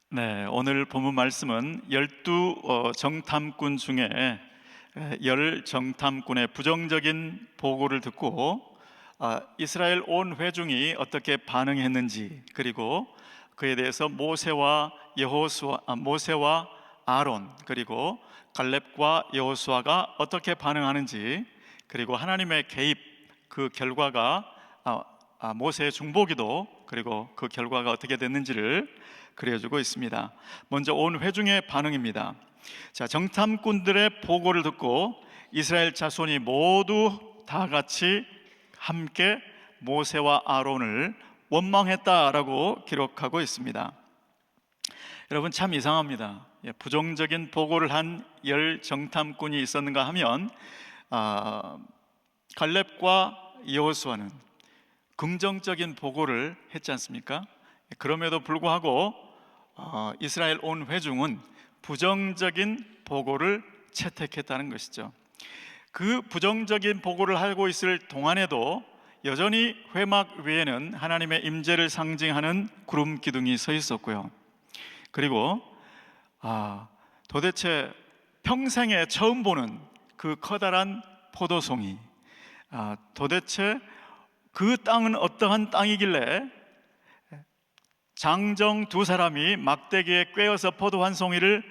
네, 오늘 본문 말씀은 열두 정탐꾼 중에 열 정탐꾼의 부정적인 보고를 듣고 이스라엘 온 회중이 어떻게 반응했는지, 그리고 그에 대해서 모세와 아론, 그리고 갈렙과 여호수아가 어떻게 반응하는지, 그리고 하나님의 개입, 그 결과가 모세의 중보기도, 그리고 그 결과가 어떻게 됐는지를 그려주고 있습니다. 먼저 온 회중의 반응입니다. 자, 정탐꾼들의 보고를 듣고 이스라엘 자손이 모두 다 같이 함께 모세와 아론을 원망했다라고 기록하고 있습니다. 여러분, 참 이상합니다. 부정적인 보고를 한 열 정탐꾼이 있었는가 하면 갈렙과 여호수아는 긍정적인 보고를 했지 않습니까? 그럼에도 불구하고 이스라엘 온 회중은 부정적인 보고를 채택했다는 것이죠. 그 부정적인 보고를 하고 있을 동안에도 여전히 회막 위에는 하나님의 임재를 상징하는 구름 기둥이 서 있었고요. 그리고 도대체 평생에 처음 보는 그 커다란 포도송이, 도대체 그 땅은 어떠한 땅이길래 장정 두 사람이 막대기에 꿰어서 포도 한 송이를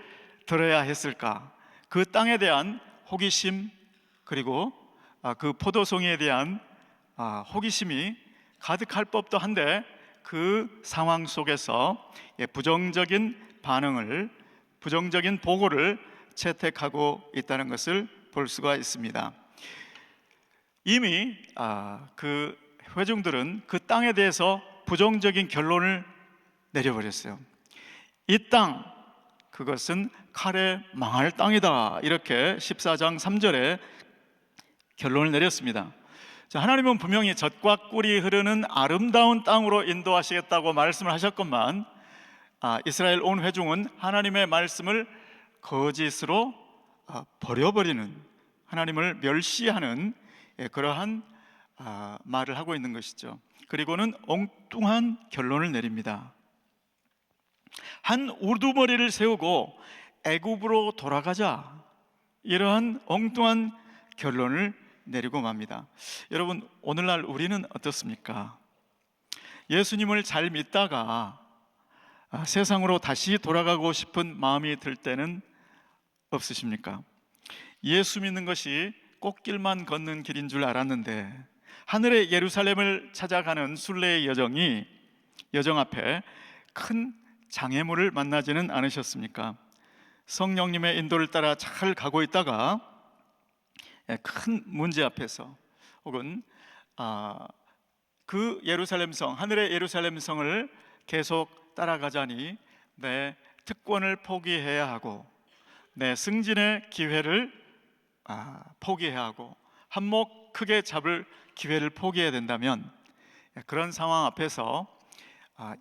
들어야 했을까? 그 땅에 대한 호기심, 그리고 그 포도송이에 대한 호기심이 가득할 법도 한데, 그 상황 속에서 부정적인 보고를 채택하고 있다는 것을 볼 수가 있습니다. 이미 그 회중들은 그 땅에 대해서 부정적인 결론을 내려버렸어요. 이 땅, 그것은 칼에 망할 땅이다, 이렇게 14장 3절에 결론을 내렸습니다. 자, 하나님은 분명히 젖과 꿀이 흐르는 아름다운 땅으로 인도하시겠다고 말씀을 하셨건만, 이스라엘 온 회중은 하나님의 말씀을 거짓으로 버려버리는, 하나님을 멸시하는 그러한 말을 하고 있는 것이죠. 그리고는 엉뚱한 결론을 내립니다. 한 우두머리를 세우고 애굽으로 돌아가자, 이러한 엉뚱한 결론을 내리고 맙니다. 여러분, 오늘날 우리는 어떻습니까? 예수님을 잘 믿다가 세상으로 다시 돌아가고 싶은 마음이 들 때는 없으십니까? 예수 믿는 것이 꽃길만 걷는 길인 줄 알았는데 하늘의 예루살렘을 찾아가는 순례의 여정 앞에 큰 장애물을 만나지는 않으셨습니까? 성령님의 인도를 따라 잘 가고 있다가 큰 문제 앞에서, 혹은 그 예루살렘성, 하늘의 예루살렘성을 계속 따라가자니 내 특권을 포기해야 하고, 내 승진의 기회를 포기해야 하고, 한몫 크게 잡을 기회를 포기해야 된다면, 그런 상황 앞에서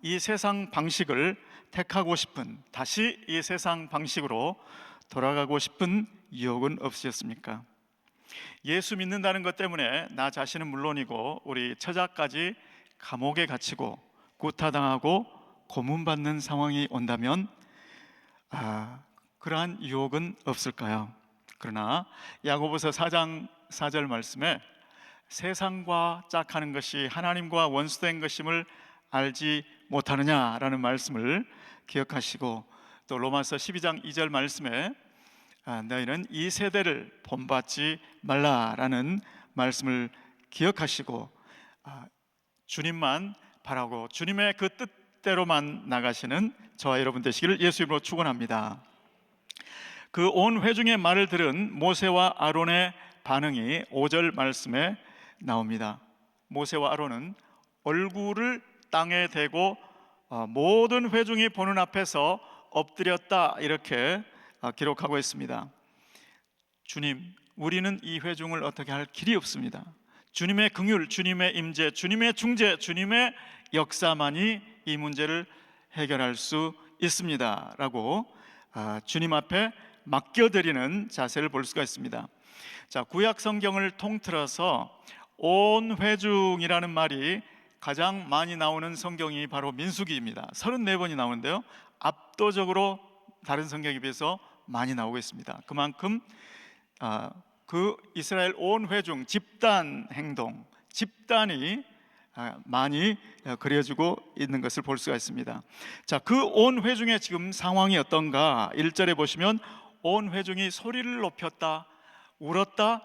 이 세상 방식을 택하고 싶은, 다시 이 세상 방식으로 돌아가고 싶은 유혹은 없으셨습니까? 예수 믿는다는 것 때문에 나 자신은 물론이고 우리 처자까지 감옥에 갇히고 구타당하고 고문받는 상황이 온다면 그러한 유혹은 없을까요? 그러나 야고보서 4장 4절 말씀에 세상과 짝하는 것이 하나님과 원수된 것임을 알지 못하느냐라는 말씀을 기억하시고, 또 로마서 12장 2절 말씀에 너희는 이 세대를 본받지 말라라는 말씀을 기억하시고 주님만 바라고 주님의 그 뜻대로만 나가시는 저와 여러분 되시기를 예수 이름으로 축원합니다. 그 온 회중의 말을 들은 모세와 아론의 반응이 5절 말씀에 나옵니다. 모세와 아론은 얼굴을 땅에 대고 모든 회중이 보는 앞에서 엎드렸다, 이렇게 기록하고 있습니다. 주님, 우리는 이 회중을 어떻게 할 길이 없습니다. 주님의 긍휼, 주님의 임재, 주님의 중재, 주님의 역사만이 이 문제를 해결할 수 있습니다 라고 주님 앞에 맡겨드리는 자세를 볼 수가 있습니다. 자, 구약 성경을 통틀어서 온 회중이라는 말이 가장 많이 나오는 성경이 바로 민수기입니다. 34번이 나오는데요, 압도적으로 다른 성경에 비해서 많이 나오고 있습니다. 그만큼 그 이스라엘 온 회중 집단 행동, 집단이 많이 그려지고 있는 것을 볼 수가 있습니다. 자, 그 온 회중의 지금 상황이 어떤가? 1절에 보시면 온 회중이 소리를 높였다, 울었다,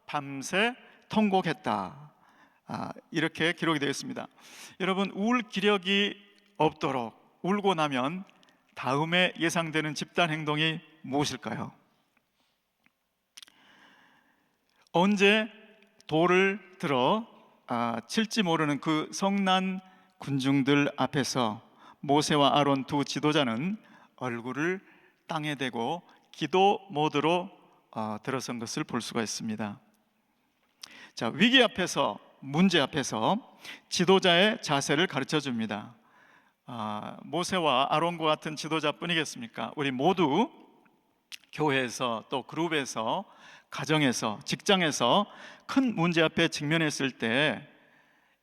밤새 통곡했다, 이렇게 기록이 되어 있습니다. 여러분, 울 기력이 없도록 울고 나면 다음에 예상되는 집단 행동이 무엇일까요? 언제 돌을 들어 칠지 모르는 그 성난 군중들 앞에서 모세와 아론 두 지도자는 얼굴을 땅에 대고 기도 모드로 들어선 것을 볼 수가 있습니다. 자, 위기 앞에서, 문제 앞에서 지도자의 자세를 가르쳐 줍니다. 모세와 아론과 같은 지도자뿐이겠습니까? 우리 모두 교회에서, 또 그룹에서, 가정에서, 직장에서 큰 문제 앞에 직면했을 때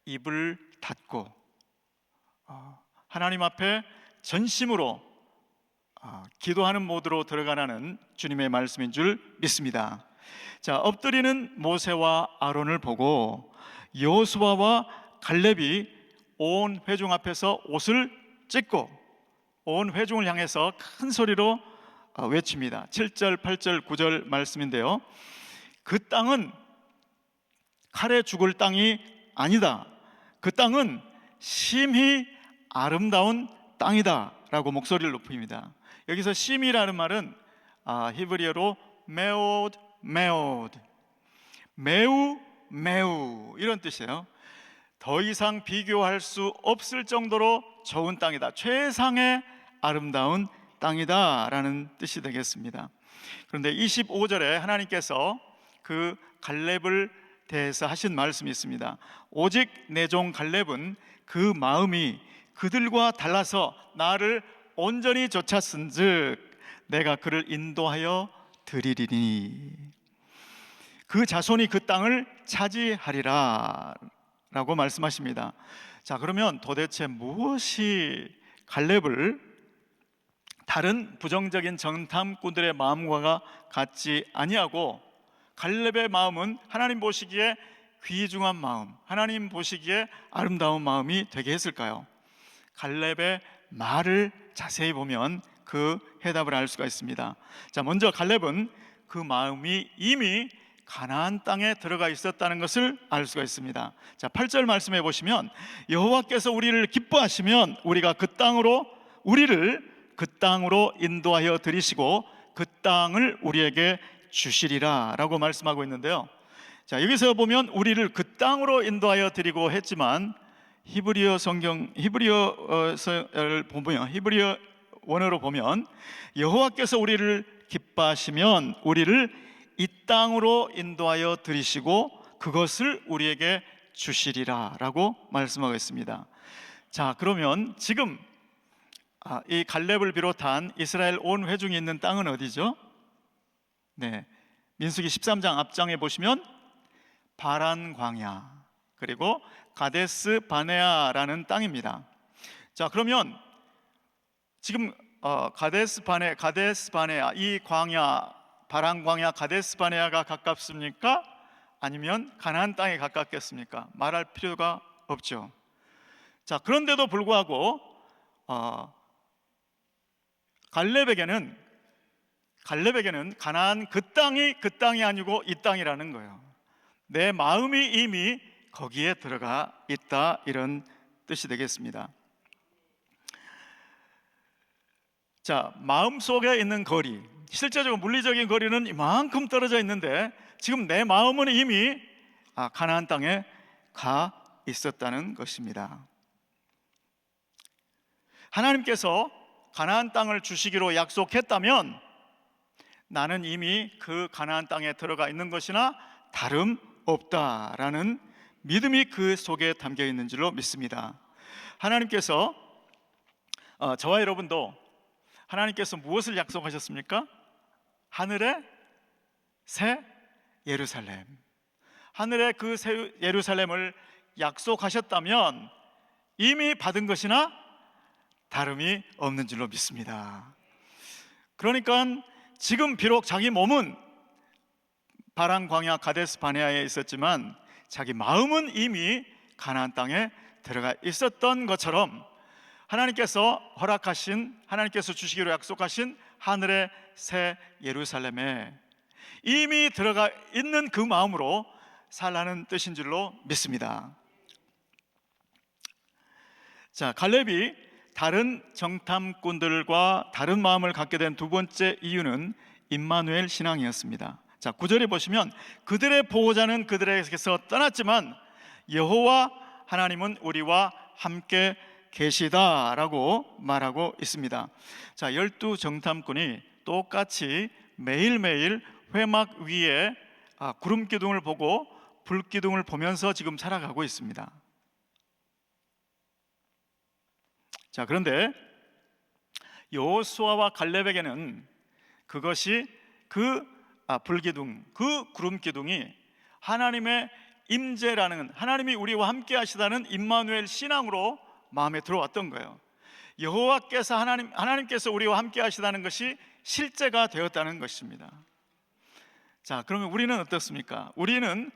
입을 닫고 하나님 앞에 전심으로 기도하는 모드로 들어가라는 주님의 말씀인 줄 믿습니다. 자, 엎드리는 모세와 아론을 보고 여호수아와 갈렙이 온 회중 앞에서 옷을 찢고 온 회중을 향해서 큰 소리로 외칩니다. 7절, 8절, 9절 말씀인데요, 그 땅은 칼에 죽을 땅이 아니다. 그 땅은 심히 아름다운 땅이다 라고 목소리를 높입니다. 여기서 심이라는 말은 히브리어로 메오드, 매우 이런 뜻이에요. 더 이상 비교할 수 없을 정도로 좋은 땅이다, 최상의 아름다운 땅이다 라는 뜻이 되겠습니다. 그런데 25절에 하나님께서 그 갈렙을 대해서 하신 말씀이 있습니다. 오직 내 종 갈렙은 그 마음이 그들과 달라서 나를 온전히 좇았은즉 내가 그를 인도하여 드리리니 그 자손이 그 땅을 차지하리라 라고 말씀하십니다. 자, 그러면 도대체 무엇이 갈렙을 다른 부정적인 정탐꾼들의 마음과 같지 아니하고 갈렙의 마음은 하나님 보시기에 귀중한 마음, 하나님 보시기에 아름다운 마음이 되게 했을까요? 갈렙의 말을 자세히 보면 그 해답을 알 수가 있습니다. 자, 먼저 갈렙은 그 마음이 이미 가나안 땅에 들어가 있었다는 것을 알 수가 있습니다. 자, 8절 말씀해 보시면 여호와께서 우리를 기뻐하시면 우리를 그 땅으로 인도하여 드리시고 그 땅을 우리에게 주시리라 라고 말씀하고 있는데요, 자, 여기서 보면 우리를 그 땅으로 인도하여 드리고 했지만 히브리어 원어로 보면 여호와께서 우리를 기뻐하시면 우리를 이 땅으로 인도하여 드리시고 그것을 우리에게 주시리라 라고 말씀하고 있습니다. 자, 그러면 지금 이 갈렙을 비롯한 이스라엘 온 회중이 있는 땅은 어디죠? 네, 민수기 13장 앞장에 보시면 바란 광야 그리고 가데스 바네아라는 땅입니다. 자, 그러면 지금 가데스 바네아, 이 광야, 바란 광야, 가데스 바네아가 가깝습니까? 아니면 가나안 땅에 가깝겠습니까? 말할 필요가 없죠. 자, 그런데도 불구하고 갈렙에게는 가나안 그 땅이 아니고 이 땅이라는 거예요. 내 마음이 이미 거기에 들어가 있다, 이런 뜻이 되겠습니다. 자, 마음속에 있는 거리, 실제적으로 물리적인 거리는 이만큼 떨어져 있는데 지금 내 마음은 이미 가나안 땅에 가 있었다는 것입니다. 하나님께서 가나안 땅을 주시기로 약속했다면 나는 이미 그 가나안 땅에 들어가 있는 것이나 다름없다라는 믿음이 그 속에 담겨 있는 줄로 믿습니다. 하나님께서 저와 여러분도 하나님께서 무엇을 약속하셨습니까? 하늘의 새 예루살렘, 하늘의 그 새 예루살렘을 약속하셨다면 이미 받은 것이나 다름이 없는 줄로 믿습니다. 그러니까 지금 비록 자기 몸은 바란 광야 가데스 바네아에 있었지만 자기 마음은 이미 가나안 땅에 들어가 있었던 것처럼 하나님께서 허락하신, 하나님께서 주시기로 약속하신 하늘의 새 예루살렘에 이미 들어가 있는 그 마음으로 살라는 뜻인 줄로 믿습니다. 자, 갈렙이 다른 정탐꾼들과 다른 마음을 갖게 된 두 번째 이유는 임마누엘 신앙이었습니다. 자, 9절에 보시면 그들의 보호자는 그들에게서 떠났지만 여호와 하나님은 우리와 함께 계시다라고 말하고 있습니다. 자, 12 정탐꾼이 똑같이 매일매일 회막 위에 구름 기둥을 보고 불 기둥을 보면서 지금 살아가고 있습니다. 자, 그런데 여호수아와 갈렙에게는 그것이 불기둥, 그 구름 기둥이 하나님의 임재라는, 하나님이 우리와 함께 하시다는 임마누엘 신앙으로 마음에 들어왔던 거예요. 여호와께서 하나님께서 우리와 함께 하시다는 것이 실제가 되었다는 것입니다. 자, 그러면 우리는 어떻습니까? 우리는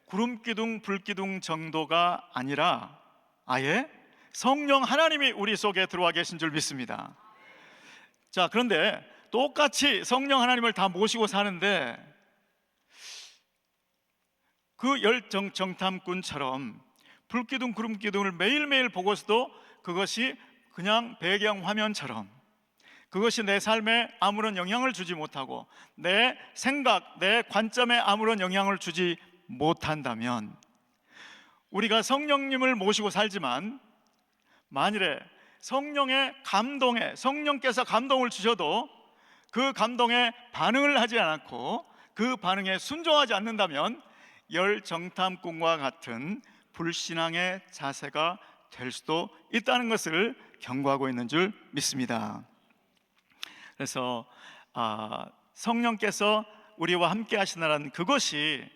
구름 기둥, 불 기둥 정도가 아니라 아예 성령 하나님이 우리 속에 들어와 계신 줄 믿습니다. 자, 그런데 똑같이 성령 하나님을 다 모시고 사는데 그 정탐꾼처럼 불기둥 구름기둥을 매일매일 보고서도 그것이 그냥 배경 화면처럼, 그것이 내 삶에 아무런 영향을 주지 못하고 내 생각, 내 관점에 아무런 영향을 주지 못한다면, 우리가 성령님을 모시고 살지만 만일에 성령께서 감동을 주셔도 그 감동에 반응을 하지 않고 그 반응에 순종하지 않는다면 열 정탐꾼과 같은 불신앙의 자세가 될 수도 있다는 것을 경고하고 있는 줄 믿습니다. 그래서 성령께서 우리와 함께 하시나라는 그것이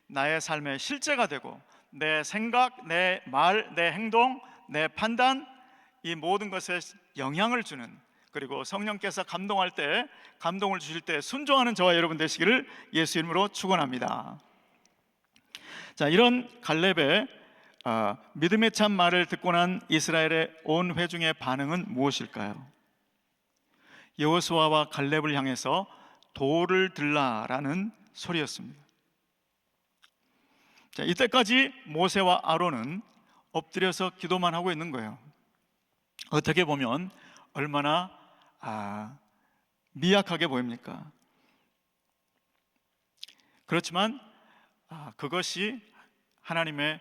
나의 삶의 실제가 되고 내 생각, 내 말, 내 행동, 내 판단, 이 모든 것에 영향을 주는, 그리고 성령께서 감동할 때, 감동을 주실 때 순종하는 저와 여러분 되시기를 예수 이름으로 축원합니다. 자, 이런 갈렙의 믿음의 참 말을 듣고 난 이스라엘의 온 회중의 반응은 무엇일까요? 여호수아와 갈렙을 향해서 돌을 들라라는 소리였습니다. 자, 이때까지 모세와 아론은 엎드려서 기도만 하고 있는 거예요. 어떻게 보면 얼마나 미약하게 보입니까? 그렇지만 그것이 하나님의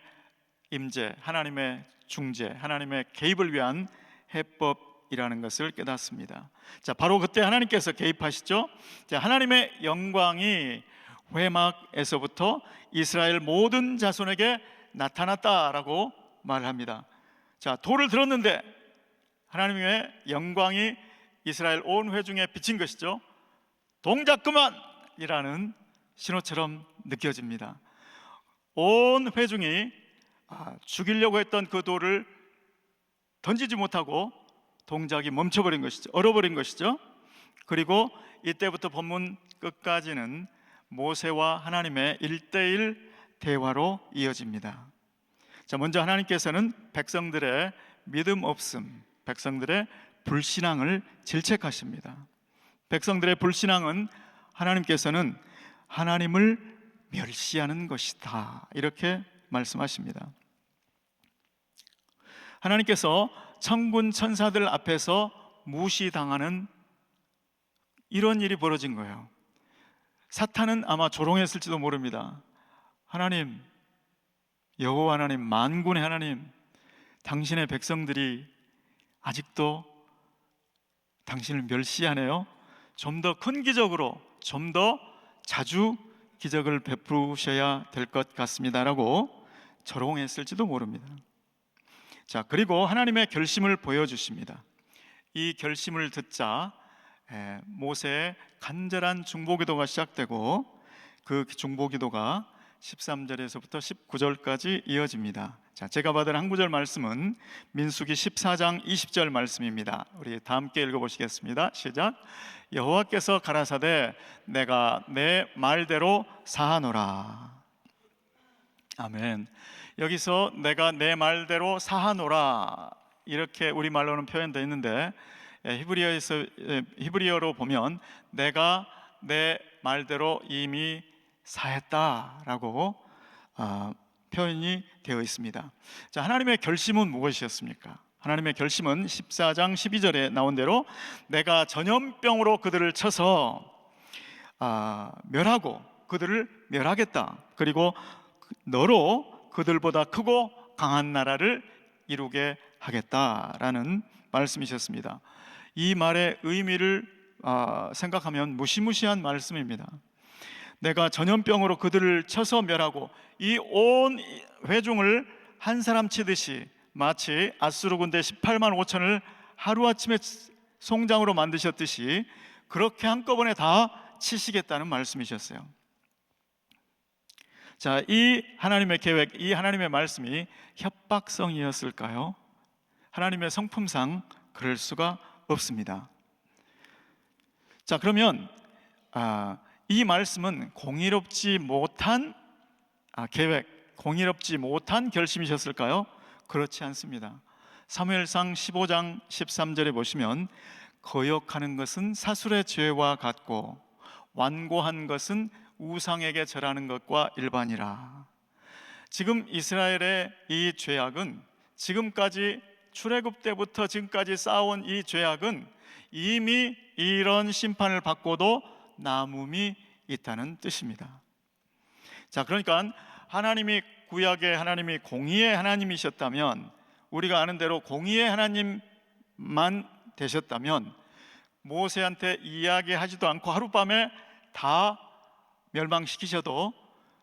임재, 하나님의 중재, 하나님의 개입을 위한 해법이라는 것을 깨닫습니다. 자, 바로 그때 하나님께서 개입하시죠. 자, 하나님의 영광이 회막에서부터 이스라엘 모든 자손에게 나타났다라고 말합니다. 자, 돌을 들었는데 하나님의 영광이 이스라엘 온 회중에 비친 것이죠. 동작 그만이라는 신호처럼 느껴집니다. 온 회중이 죽이려고 했던 그 돌을 던지지 못하고 동작이 멈춰버린 것이죠. 얼어버린 것이죠. 그리고 이때부터 본문 끝까지는 모세와 하나님의 1대1 대화로 이어집니다. 자, 먼저 하나님께서는 백성들의 믿음 없음, 백성들의 불신앙을 질책하십니다. 백성들의 불신앙은 하나님께서는 하나님을 멸시하는 것이다, 이렇게 말씀하십니다. 하나님께서 천군 천사들 앞에서 무시당하는 이런 일이 벌어진 거예요. 사탄은 아마 조롱했을지도 모릅니다. 하나님, 여호와 하나님, 만군의 하나님, 당신의 백성들이 아직도 당신을 멸시하네요. 좀 더 큰 기적으로, 좀 더 자주 기적을 베푸셔야 될 것 같습니다 라고 조롱했을지도 모릅니다. 자, 그리고 하나님의 결심을 보여주십니다. 이 결심을 듣자 모세의 간절한 중보기도가 시작되고 그 중보기도가 13절에서부터 19절까지 이어집니다. 자, 제가 받은 한 구절 말씀은 민수기 14장 20절 말씀입니다. 우리 다 함께 읽어보시겠습니다. 시작. 여호와께서 가라사대 내가 내 말대로 사하노라. 아멘. 여기서 내가 내 말대로 사하노라 이렇게 우리말로는 표현되어 있는데 히브리어로 보면 내가 내 말대로 이미 사했다라고 표현이 되어 있습니다. 자, 하나님의 결심은 무엇이었습니까? 하나님의 결심은 14장 12절에 나온 대로 내가 전염병으로 그들을 쳐서 멸하고 그들을 멸하겠다. 그리고 너로 그들보다 크고 강한 나라를 이루게 하겠다라는 말씀이셨습니다. 이 말의 의미를 생각하면 무시무시한 말씀입니다. 내가 전염병으로 그들을 쳐서 멸하고 이 온 회중을 한 사람 치듯이 마치 아수르 군대 18만 5천을 하루아침에 송장으로 만드셨듯이 그렇게 한꺼번에 다 치시겠다는 말씀이셨어요. 자, 이 하나님의 계획, 이 하나님의 말씀이 협박성이었을까요? 하나님의 성품상 그럴 수가 없습니다. 자, 그러면 이 말씀은 공의롭지 못한 계획, 공의롭지 못한 결심이셨을까요? 그렇지 않습니다. 사무엘상 15장 13절에 보시면 거역하는 것은 사술의 죄와 같고 완고한 것은 우상에게 절하는 것과 일반이라. 지금 이스라엘의 이 죄악은 지금까지 출애굽 때부터 지금까지 쌓아온 이 죄악은 이미 이런 심판을 받고도 남음이 있다는 뜻입니다. 자, 그러니까 하나님이 구약의 하나님이 공의의 하나님이셨다면, 우리가 아는 대로 공의의 하나님만 되셨다면 모세한테 이야기하지도 않고 하룻밤에 다 멸망시키셔도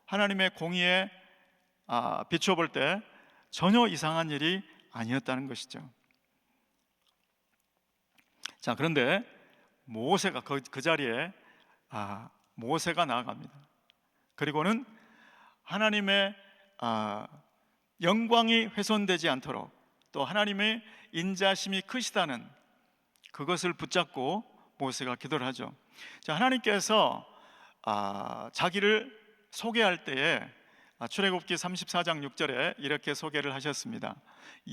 하나님의 공의에 비추어 볼 때 전혀 이상한 일이 아니었다는 것이죠. 자, 그런데 모세가 그 자리에 모세가 나아갑니다. 그리고는 하나님의 영광이 훼손되지 않도록, 또 하나님의 인자심이 크시다는 그것을 붙잡고 모세가 기도를 하죠. 자, 하나님께서 자기를 소개할 때에 출애굽기 34장 6절에 이렇게 소개를 하셨습니다.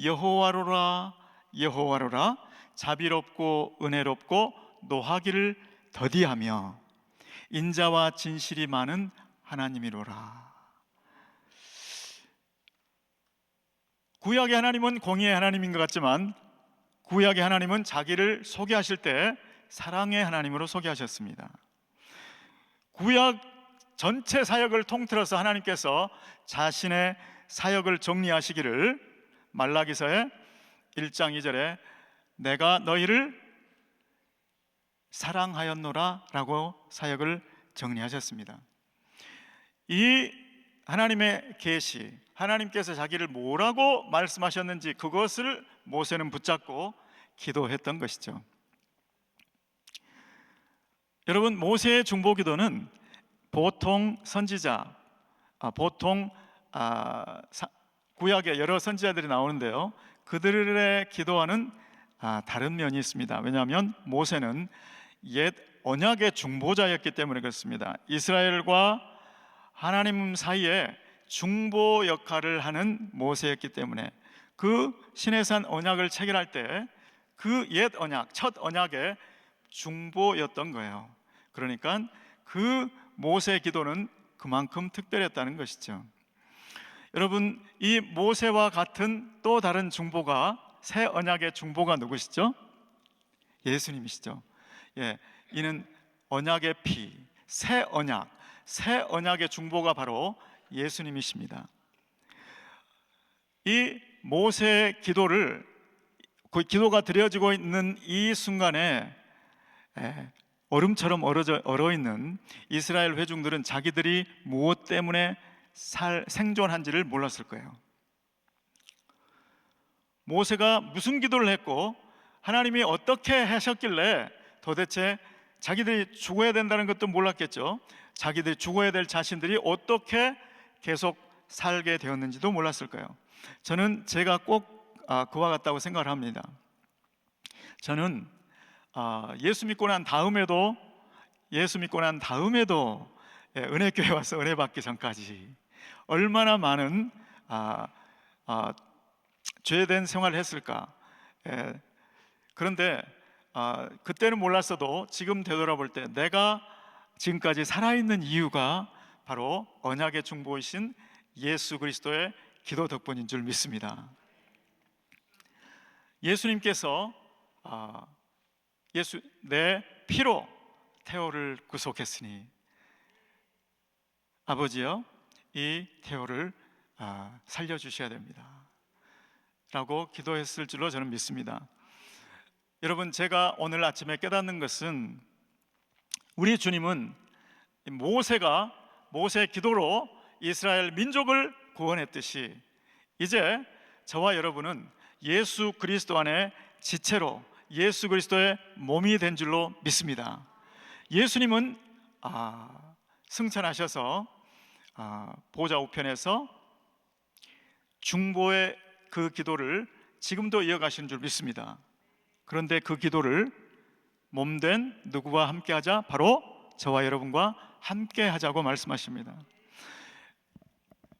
여호와로라 여호와로라 자비롭고 은혜롭고 노하기를 더디하며 인자와 진실이 많은 하나님이로라. 구약의 하나님은 공의의 하나님인 것 같지만 구약의 하나님은 자기를 소개하실 때 사랑의 하나님으로 소개하셨습니다. 구약 전체 사역을 통틀어서 하나님께서 자신의 사역을 정리하시기를 말라기서의 1장 2절에 내가 너희를 사랑하였노라 라고 사역을 정리하셨습니다. 이 하나님의 계시, 하나님께서 자기를 뭐라고 말씀하셨는지 그것을 모세는 붙잡고 기도했던 것이죠. 여러분, 모세의 중보기도는 보통 선지자, 구약의 여러 선지자들이 나오는데요, 그들의 기도와는 다른 면이 있습니다. 왜냐하면 모세는 옛 언약의 중보자였기 때문에 그렇습니다. 이스라엘과 하나님 사이에 중보 역할을 하는 모세였기 때문에 그 시내산 언약을 체결할 때 그 옛 언약, 첫 언약의 중보였던 거예요. 그러니까 그 모세의 기도는 그만큼 특별했다는 것이죠. 여러분, 이 모세와 같은 또 다른 중보가, 새 언약의 중보가 누구시죠? 예수님이시죠. 예, 이는 언약의 피, 새 언약의 중보가 바로 예수님이십니다. 이 모세의 그 기도가 드려지고 있는 이 순간에 얼음처럼 얼어있는 이스라엘 회중들은 자기들이 무엇 때문에 생존한지를 몰랐을 거예요. 모세가 무슨 기도를 했고 하나님이 어떻게 하셨길래 도대체 자기들이 죽어야 된다는 것도 몰랐겠죠. 자기들이 죽어야 될 자신들이 어떻게 계속 살게 되었는지도 몰랐을 거예요. 저는 제가 꼭 그와 같다고 생각을 합니다. 저는 예수 믿고 난 다음에도 은혜교회 와서 은혜 받기 전까지 얼마나 많은 죄된 생활을 했을까. 그런데 그때는 몰랐어도 지금 되돌아볼 때 내가 지금까지 살아있는 이유가 바로 언약의 중보이신 예수 그리스도의 기도 덕분인 줄 믿습니다. 예수님께서 내 피로 태호를 구속했으니 아버지여 이 태호를 살려주셔야 됩니다 라고 기도했을 줄로 저는 믿습니다. 여러분, 제가 오늘 아침에 깨닫는 것은 우리 주님은 모세의 기도로 이스라엘 민족을 구원했듯이 이제 저와 여러분은 예수 그리스도 안에 지체로 예수 그리스도의 몸이 된 줄로 믿습니다. 예수님은 승천하셔서 보좌 우편에서 중보의 그 기도를 지금도 이어가시는 줄 믿습니다. 그런데 그 기도를 몸된 누구와 함께 하자? 바로 저와 여러분과 함께 하자고 말씀하십니다.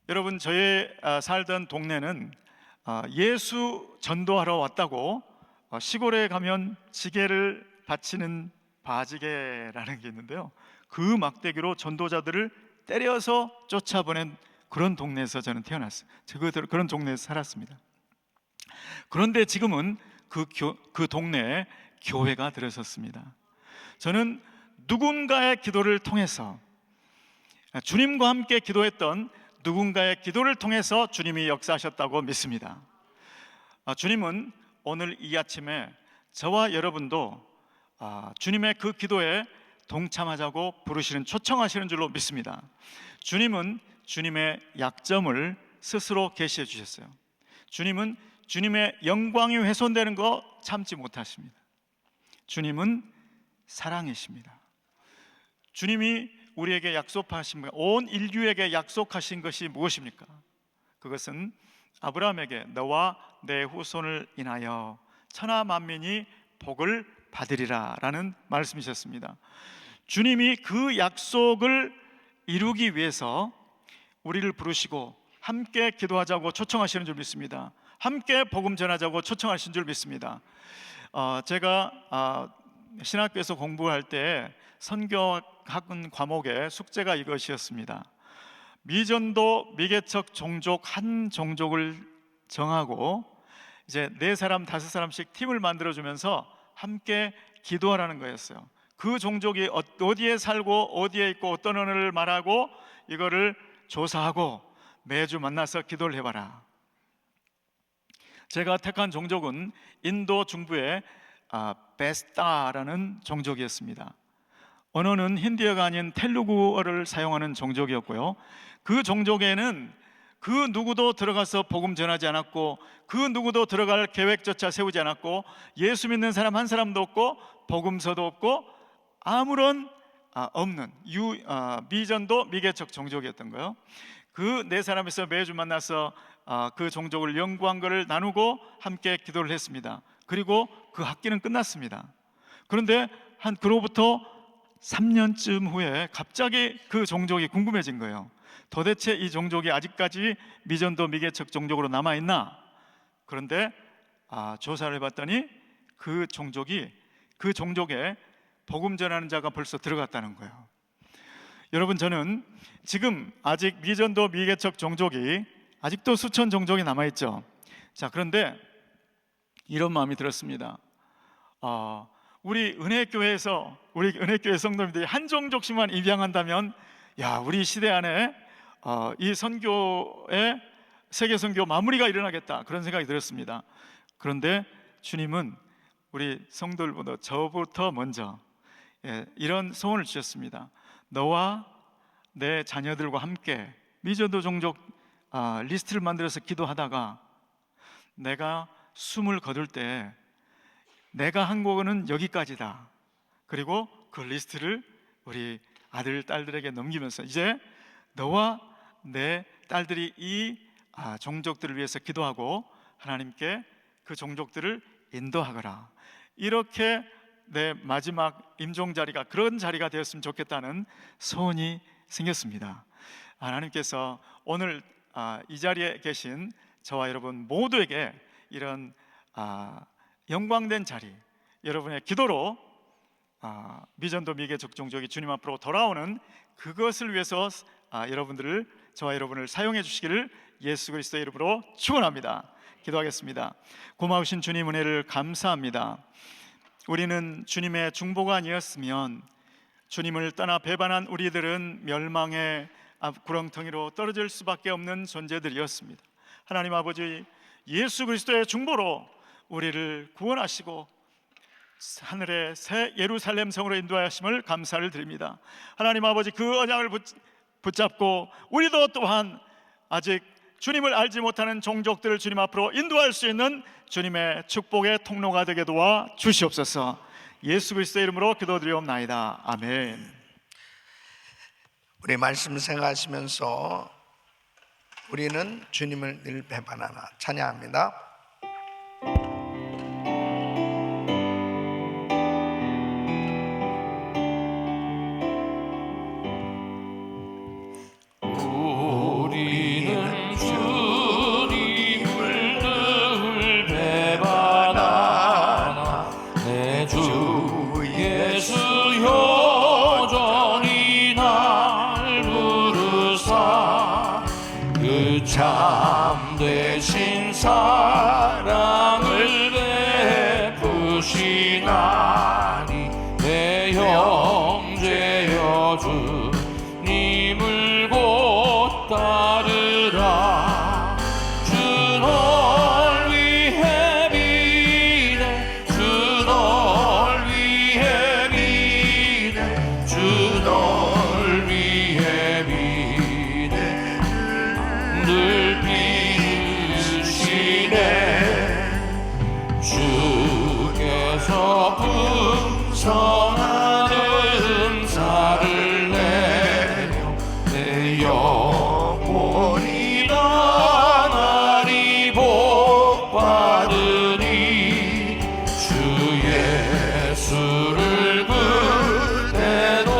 여러분, 저의 살던 동네는 예수 전도하러 왔다고 시골에 가면 지게를 받치는 바지개라는 게 있는데요, 그 막대기로 전도자들을 때려서 쫓아보낸 그런 동네에서 저는 태어났어요. 그런 동네에서 살았습니다. 그런데 지금은 그 동네에 교회가 들어섰습니다. 저는 누군가의 기도를 통해서, 주님과 함께 기도했던 누군가의 기도를 통해서 주님이 역사하셨다고 믿습니다. 주님은 오늘 이 아침에 저와 여러분도 주님의 그 기도에 동참하자고 부르시는, 초청하시는 줄로 믿습니다. 주님은 주님의 약점을 스스로 계시해 주셨어요. 주님은 주님의 영광이 훼손되는 거 참지 못하십니다. 주님은 사랑이십니다. 주님이 우리에게 약속하신, 온 인류에게 약속하신 것이 무엇입니까? 그것은 아브라함에게 너와 내 후손을 인하여 천하 만민이 복을 받으리라 라는 말씀이셨습니다. 주님이 그 약속을 이루기 위해서 우리를 부르시고 함께 기도하자고 초청하시는 줄 믿습니다. 함께 복음 전하자고 초청하신 줄 믿습니다. 제가 신학교에서 공부할 때 선교학은 과목의 숙제가 이것이었습니다. 미전도 미개척 종족 한 종족을 정하고 이제 4사람 5사람씩 팀을 만들어주면서 함께 기도하라는 거였어요. 그 종족이 어디에 살고 어디에 있고 어떤 언어를 말하고 이거를 조사하고 매주 만나서 기도를 해봐라. 제가 택한 종족은 인도 중부의 베스타라는 종족이었습니다. 언어는 힌디어가 아닌 텔루구어를 사용하는 종족이었고요, 그 종족에는 그 누구도 들어가서 복음 전하지 않았고 그 누구도 들어갈 계획조차 세우지 않았고 예수 믿는 사람 한 사람도 없고 복음서도 없고 아무런 없는 미전도 미개척 종족이었던 거예요. 그 4사람에서 매주 만나서 그 종족을 연구한 것을 나누고 함께 기도를 했습니다. 그리고 그 학기는 끝났습니다. 그런데 그로부터 3년쯤 후에 갑자기 그 종족이 궁금해진 거예요. 도대체 이 종족이 아직까지 미전도 미개척 종족으로 남아있나? 그런데 조사를 해봤더니 그 종족에 복음 전하는 자가 벌써 들어갔다는 거예요. 여러분, 저는 지금 아직 미전도 미개척 종족이 아직도 수천 종족이 남아있죠. 자, 그런데 이런 마음이 들었습니다. 우리 은혜교회 성도님들이 한 종족씩만 입양한다면 우리 시대 안에 이 선교의 세계 선교 마무리가 일어나겠다, 그런 생각이 들었습니다. 그런데 주님은 우리 성도들보다 저부터 먼저 이런 소원을 주셨습니다. 너와 내 자녀들과 함께 미전도 종족 리스트를 만들어서 기도하다가 내가 숨을 거둘 때 내가 한 거는 여기까지다, 그리고 그 리스트를 우리 아들, 딸들에게 넘기면서 이제 너와 내 딸들이 이 종족들을 위해서 기도하고 하나님께 그 종족들을 인도하거라. 이렇게 내 마지막 임종 자리가 그런 자리가 되었으면 좋겠다는 소원이 생겼습니다. 하나님께서 오늘 이 자리에 계신 저와 여러분 모두에게 이런 영광된 자리, 여러분의 기도로 미전도 미개척 종족이 주님 앞으로 돌아오는 그것을 위해서 여러분들을, 저와 여러분을 사용해 주시기를 예수 그리스도의 이름으로 축원합니다. 기도하겠습니다. 고마우신 주님 은혜를 감사합니다. 우리는 주님의 중보가 아니었으면 주님을 떠나 배반한 우리들은 멸망의 구렁텅이로 떨어질 수밖에 없는 존재들이었습니다. 하나님 아버지, 예수 그리스도의 중보로 우리를 구원하시고 하늘의 새 예루살렘 성으로 인도하심을 감사를 드립니다. 하나님 아버지, 그 언약을 붙잡고 우리도 또한 아직 주님을 알지 못하는 종족들을 주님 앞으로 인도할 수 있는 주님의 축복의 통로가 되게 도와 주시옵소서. 예수 그리스도의 이름으로 기도드리옵나이다. 아멘. 우리 말씀 생각하시면서 우리는 주님을 늘 배반하나 찬양합니다. 참되신 사랑을 베푸시나니 내 형제여 주님을 곧 따르라. 주 널 위해 비네, 주 널 위해 비네, 주 널 위해 비네, 늘 주께서 풍성한 은사를 내려 내 영혼이 나날이 복받으니 주 예수를 그대도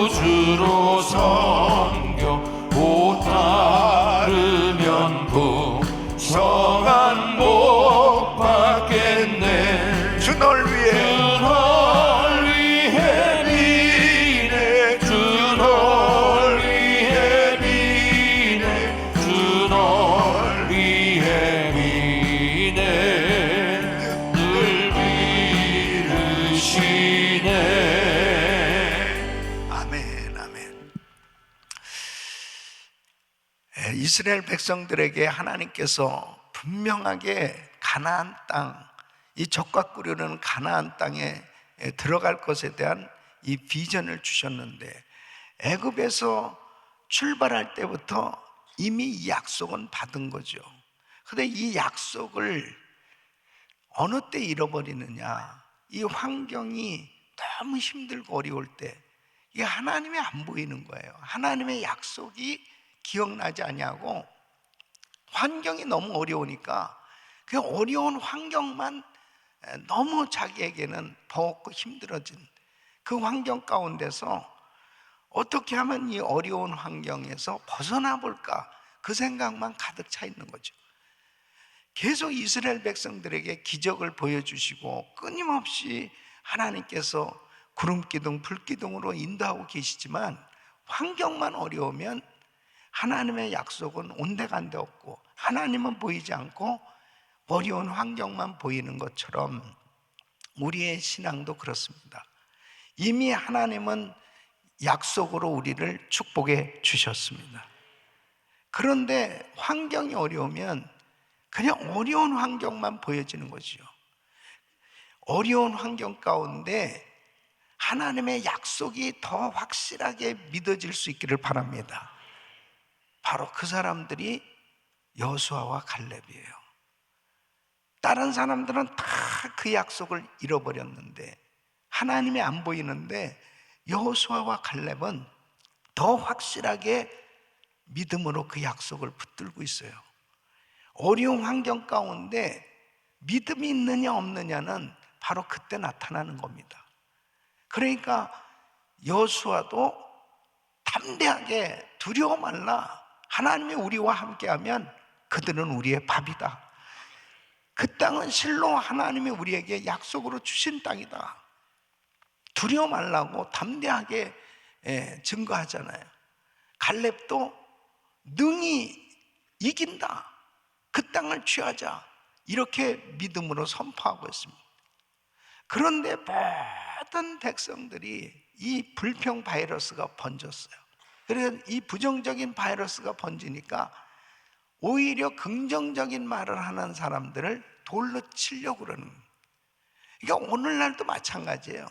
우주로 섬겨 못 따르면 풍성한 복 받겠네. 주 널 위해, 주 널 위해 비네, 주 널 위해 비네, 주 널 위해 비네, 늘 비르시네. 아멘, 아멘. 이스라엘 백성들에게 하나님께서 분명하게 가나안 땅, 이 적과 꿀이는 가나안 땅에 들어갈 것에 대한 이 비전을 주셨는데, 애굽에서 출발할 때부터 이미 이 약속은 받은 거죠. 그런데 이 약속을 어느 때 잃어버리느냐, 이 환경이 너무 힘들고 어려울 때 이게 하나님이 안 보이는 거예요. 하나님의 약속이 기억나지 아니하고 환경이 너무 어려우니까 그 어려운 환경만 너무 자기에게는 버겁고 힘들어진 그 환경 가운데서 어떻게 하면 이 어려운 환경에서 벗어나 볼까, 그 생각만 가득 차 있는 거죠. 계속 이스라엘 백성들에게 기적을 보여주시고 끊임없이 하나님께서 구름기둥 불기둥으로 인도하고 계시지만 환경만 어려우면 하나님의 약속은 온데간데 없고 하나님은 보이지 않고 어려운 환경만 보이는 것처럼 우리의 신앙도 그렇습니다. 이미 하나님은 약속으로 우리를 축복해 주셨습니다. 그런데 환경이 어려우면 그냥 어려운 환경만 보여지는 거죠. 어려운 환경 가운데 하나님의 약속이 더 확실하게 믿어질 수 있기를 바랍니다. 바로 그 사람들이 여호수아와 갈렙이에요. 다른 사람들은 다 그 약속을 잃어버렸는데, 하나님이 안 보이는데 여호수아와 갈렙은 더 확실하게 믿음으로 그 약속을 붙들고 있어요. 어려운 환경 가운데 믿음이 있느냐 없느냐는 바로 그때 나타나는 겁니다. 그러니까 여호수아도 담대하게 두려워 말라. 하나님이 우리와 함께하면 그들은 우리의 밥이다. 그 땅은 실로 하나님이 우리에게 약속으로 주신 땅이다. 두려워 말라고 담대하게 증거하잖아요. 갈렙도 능히 이긴다. 그 땅을 취하자. 이렇게 믿음으로 선포하고 있습니다. 그런데 모든 백성들이 이 불평 바이러스가 번졌어요. 그래서 이 부정적인 바이러스가 번지니까 오히려 긍정적인 말을 하는 사람들을 돌로 치려고 그러는 거예요. 그러니까 오늘날도 마찬가지예요.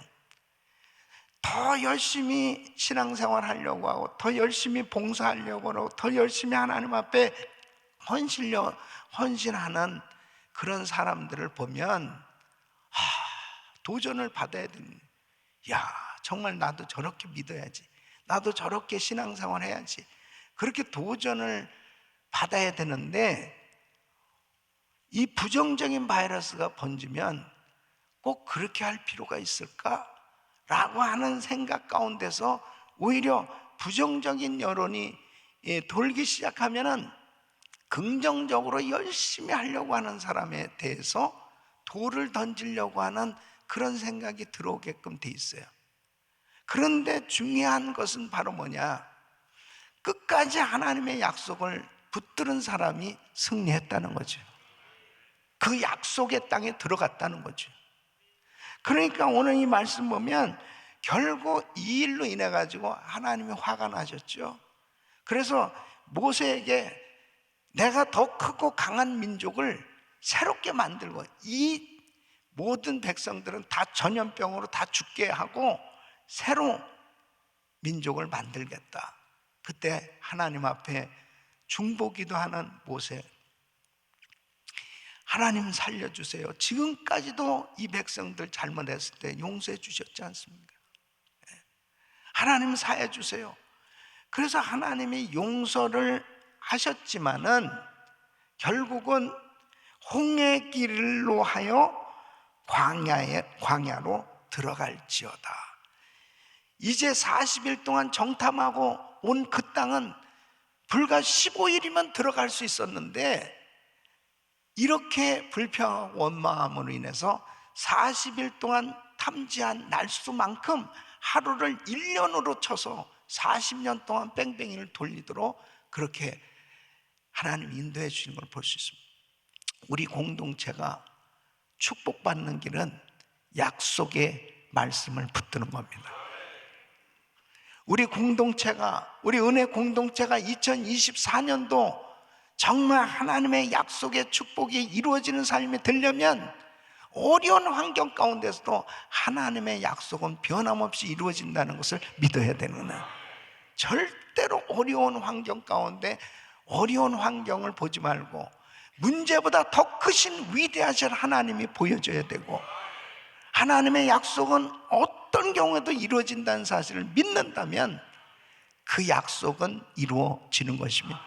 더 열심히 신앙생활 하려고 하고 더 열심히 봉사하려고 하고 더 열심히 하나님 앞에 헌신하는 그런 사람들을 보면 도전을 받아야 됩니다. 야, 정말 나도 저렇게 믿어야지. 나도 저렇게 신앙생활 해야지. 그렇게 도전을 받아야 되는데 이 부정적인 바이러스가 번지면 꼭 그렇게 할 필요가 있을까? 라고 하는 생각 가운데서 오히려 부정적인 여론이 돌기 시작하면은 긍정적으로 열심히 하려고 하는 사람에 대해서 돌을 던지려고 하는 그런 생각이 들어오게끔 돼 있어요. 그런데 중요한 것은 바로 뭐냐? 끝까지 하나님의 약속을 붙들은 사람이 승리했다는 거죠. 그 약속의 땅에 들어갔다는 거죠. 그러니까 오늘 이 말씀 보면 결국 이 일로 인해 가지고 하나님이 화가 나셨죠. 그래서 모세에게 내가 더 크고 강한 민족을 새롭게 만들고 이 모든 백성들은 다 전염병으로 다 죽게 하고 새로 민족을 만들겠다. 그때 하나님 앞에 중보기도 하는 모세, 하나님 살려주세요. 지금까지도 이 백성들 잘못했을 때 용서해 주셨지 않습니까? 하나님 사해 주세요. 그래서 하나님이 용서를 하셨지만은 결국은 홍해 길로 하여 광야로 들어갈지어다. 이제 40일 동안 정탐하고 온 그 땅은 불과 15일이면 들어갈 수 있었는데 이렇게 불평하고 원망함으로 인해서 40일 동안 탐지한 날수만큼 하루를 1년으로 쳐서 40년 동안 뺑뺑이를 돌리도록 그렇게 하나님 인도해 주시는 걸 볼 수 있습니다. 우리 공동체가 축복받는 길은 약속의 말씀을 붙드는 겁니다. 우리 공동체가, 우리 은혜 공동체가 2024년도 정말 하나님의 약속의 축복이 이루어지는 삶이 되려면 어려운 환경 가운데서도 하나님의 약속은 변함없이 이루어진다는 것을 믿어야 되는 거예요. 절대로 어려운 환경 가운데 어려운 환경을 보지 말고 문제보다 더 크신 위대하신 하나님이 보여져야 되고 하나님의 약속은 어떤 경우에도 이루어진다는 사실을 믿는다면 그 약속은 이루어지는 것입니다.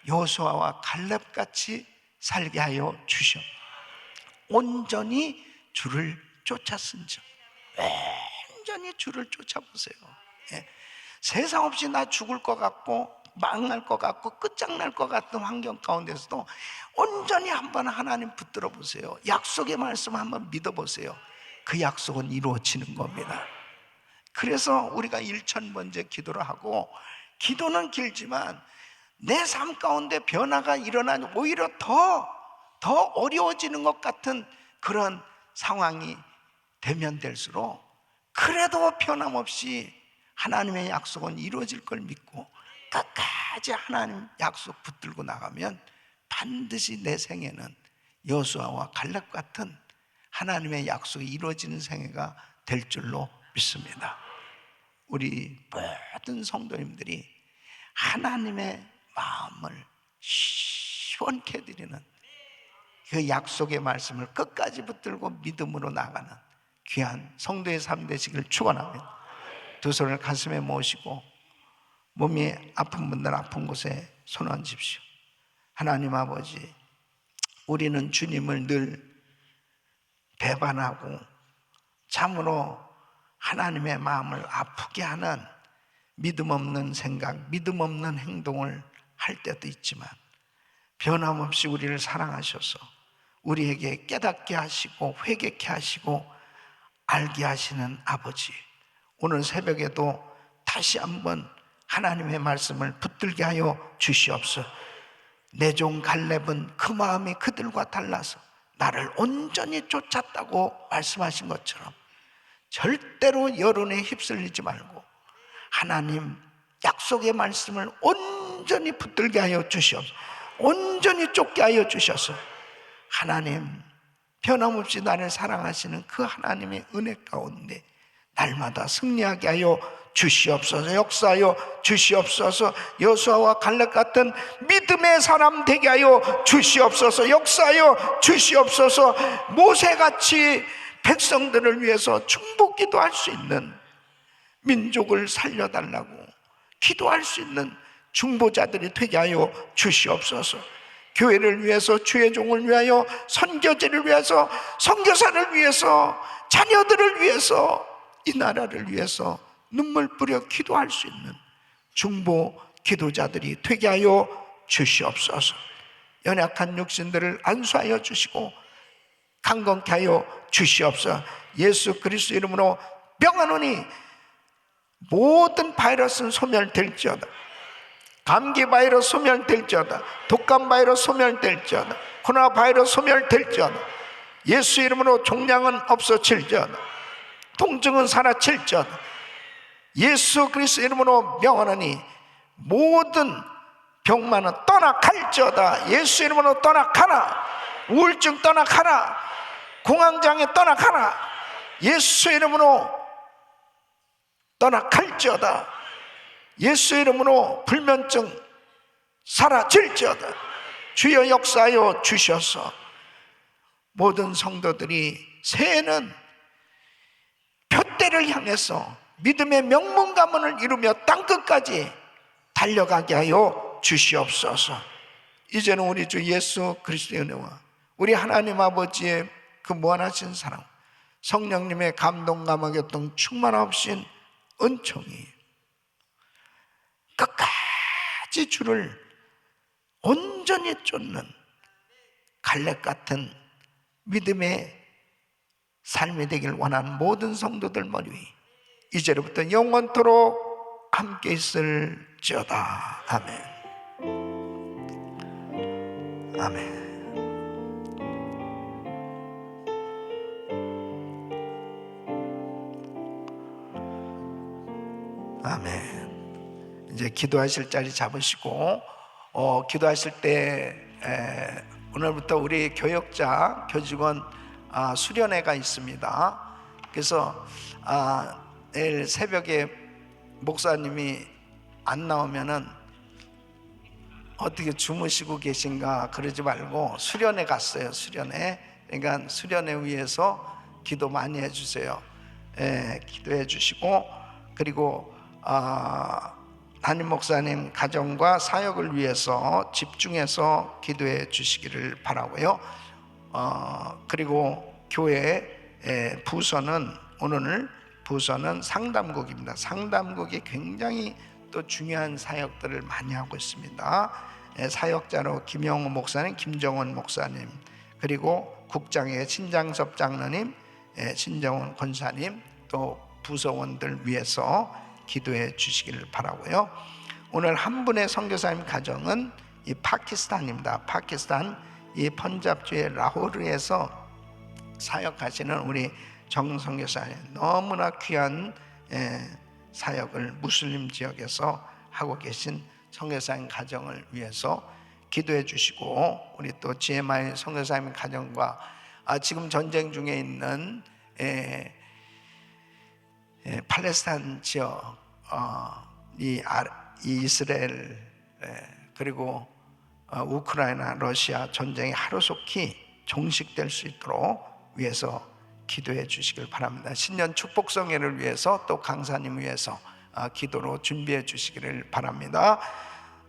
여호수아와 갈렙같이 살게 하여 주시오. 온전히 주를 쫓았은즉. 온전히 주를 쫓아보세요. 세상 없이 나 죽을 것 같고 망할 것 같고 끝장날 것 같은 환경 가운데서도 온전히 한번 하나님 붙들어 보세요. 약속의 말씀 한번 믿어보세요. 그 약속은 이루어지는 겁니다. 그래서 우리가 1000번째 기도를 하고 기도는 길지만 내 삶 가운데 변화가 일어나니 오히려 더 어려워지는 것 같은 그런 상황이 되면 될수록 그래도 변함없이 하나님의 약속은 이루어질 걸 믿고 끝까지 하나님 약속 붙들고 나가면 반드시 내 생애는 여호수아와 갈렙 같은 하나님의 약속이 이루어지는 생애가 될 줄로 믿습니다. 우리 모든 성도님들이 하나님의 마음을 시원케 해드리는 그 약속의 말씀을 끝까지 붙들고 믿음으로 나가는 귀한 성도의 삶 되시길 축원합니다. 두 손을 가슴에 모시고 몸이 아픈 분들 아픈 곳에 손 얹으십시오. 하나님 아버지, 우리는 주님을 늘 배반하고 참으로 하나님의 마음을 아프게 하는 믿음 없는 생각, 믿음 없는 행동을 할 때도 있지만 변함없이 우리를 사랑하셔서 우리에게 깨닫게 하시고 회개케 하시고 알게 하시는 아버지, 오늘 새벽에도 다시 한번 하나님의 말씀을 붙들게 하여 주시옵소서. 내 종 갈렙은 그 마음이 그들과 달라서 나를 온전히 쫓았다고 말씀하신 것처럼 절대로 여론에 휩쓸리지 말고 하나님 약속의 말씀을 온전히 붙들게 하여 주시옵소서. 온전히 쫓게 하여 주셔서 하나님 변함없이 나를 사랑하시는 그 하나님의 은혜 가운데 날마다 승리하게 하여 주시옵소서. 역사하여 주시옵소서. 여호수아와 갈렙 같은 믿음의 사람 되게 하여 주시옵소서. 역사하여 주시옵소서. 모세같이 백성들을 위해서 중보기도 할 수 있는, 민족을 살려달라고 기도할 수 있는 중보자들이 되게 하여 주시옵소서. 교회를 위해서, 주의 종을 위하여, 선교지를 위해서, 선교사를 위해서, 자녀들을 위해서, 이 나라를 위해서 눈물 뿌려 기도할 수 있는 중보 기도자들이 되게 하여 주시옵소서. 연약한 육신들을 안수하여 주시고 강건케 하여 주시옵소서. 예수 그리스도 이름으로 명하노니 모든 바이러스는 소멸될지어다. 감기 바이러스 소멸될지어다. 독감 바이러스 소멸될지어다. 코로나 바이러스 소멸될지어다. 예수 이름으로 종양은 없어질지어다. 통증은 사라질지어다. 예수 그리스도 이름으로 명하노니 모든 병만은 떠나갈지어다. 예수 이름으로 떠나가라. 우울증 떠나가라. 공황장애 떠나가라. 예수 이름으로 떠나갈지어다. 예수 이름으로 불면증 사라질지어다. 주여 역사하여 주셔서 모든 성도들이 새해는 둯대를 향해서 믿음의 명문 가문을 이루며 땅끝까지 달려가게 하여 주시옵소서. 이제는 우리 주 예수 그리스도의 은혜와 우리 하나님 아버지의 그 무한하신 사랑, 성령님의 감동 감화교통 충만하신 은총이 끝까지 주를 온전히 쫓는 갈렙 같은 믿음의 삶이 되길 원하는 모든 성도들 머리 위 이제로부터 영원토록 함께 있을지어다. 아멘. 아멘. 아멘. 이제 기도하실 자리 잡으시고 기도하실 때 오늘부터 우리 교역자, 교직원 수련회가 있습니다. 그래서 내일 새벽에 목사님이 안 나오면은 어떻게 주무시고 계신가 그러지 말고 수련회 갔어요. 수련회. 그러니까 수련회 위해서 기도 많이 해주세요. 기도해 주시고, 그리고 담임 목사님 가정과 사역을 위해서 집중해서 기도해 주시기를 바라고요. 그리고 교회 부서는 오늘 부서는 상담국입니다. 상담국이 굉장히 또 중요한 사역들을 많이 하고 있습니다. 사역자로 김영호 목사님, 김정원 목사님, 그리고 국장의 신장섭 장로님, 신정원 권사님, 또 부서원들 위해서 기도해 주시기를 바라고요. 오늘 한 분의 선교사님 가정은 이 파키스탄입니다. 파키스탄 이 펀잡주의 라호르에서 사역하시는 우리 정 선교사님, 너무나 귀한 사역을 무슬림 지역에서 하고 계신 선교사님 가정을 위해서 기도해 주시고, 우리 또 GMI 선교사님 가정과 지금 전쟁 중에 있는 팔레스타인 지역, 이 이스라엘, 그리고 우크라이나, 러시아 전쟁이 하루속히 종식될 수 있도록 위해서 기도해 주시길 바랍니다. 신년 축복성회를 위해서 또 강사님 위해서 기도로 준비해 주시기를 바랍니다.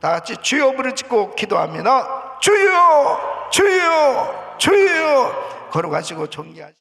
다 같이 주여 부르짖고 기도합니다. 주여 주여 주여 걸어가시고 존귀하시